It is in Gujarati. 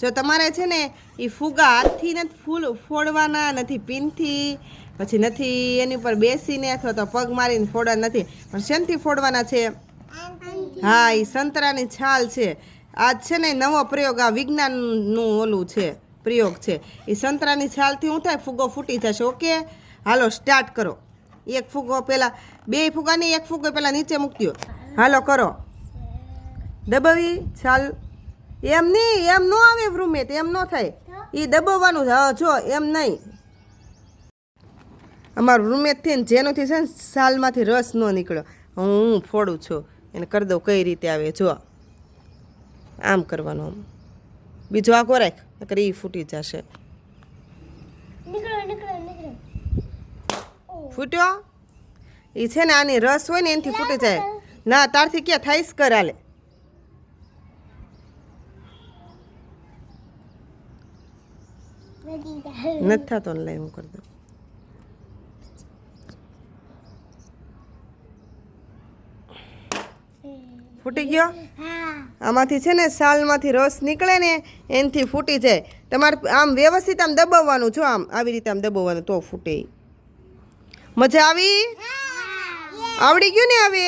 જો તમારે છે ને એ ફુગા હાથથી નથી ફોડવાના, નથી પિનથી, પછી નથી એની ઉપર બેસીને અથવા તો પગ મારીને ફોડવા નથી, પણ શેનથી ફોડવાના છે? હા, એ સંતરાની છાલ છે. આજ છે ને નવો પ્રયોગ, આ વિજ્ઞાનનું ઓલું છે, પ્રયોગ છે. એ સંતરાની છાલથી શું થાય? ફુગ્ગો ફૂટી જશે. ઓકે, હાલો સ્ટાર્ટ કરો. એક ફુગ્ગો પહેલાં, બે ફુગ્ગા નહીં, એક ફુગ્ગો પહેલાં નીચે મૂકી દો. હાલો કરો. દબાવી છાલ. એમ નહીં, એમ ન આવે વૃમેત, એમ ન થાય. એ દબાવવાનું. હા જો એમ નહીં. અમારું રૂમેટથી ને જેનોથી છે ને સાલમાંથી રસ ન નીકળ્યો. હું ફોડું છું એને કરી દઉં કઈ રીતે આવે. જો આમ કરવાનું, આમ બીજો આખો રાખ, નકર એ ફૂટી જશે. ફૂટ્યો? એ છે ને આની રસ હોય ને એનાથી ફૂટી જાય. ના તારથી ક્યાં થાઈસ કર. હાલે નથી થતો ને, લઈ હું કરી દઉં. ફૂટી ગયો? આમાંથી છે ને સાલમાંથી રસ નીકળે ને એનાથી ફૂટી જાય. તમારે આમ વ્યવસ્થિત આમ દબાવવાનું. જો આમ આવી રીતે આમ દબાવવાનું તો ફૂટે. મજા આવી? આવડી ગયું ને હવે?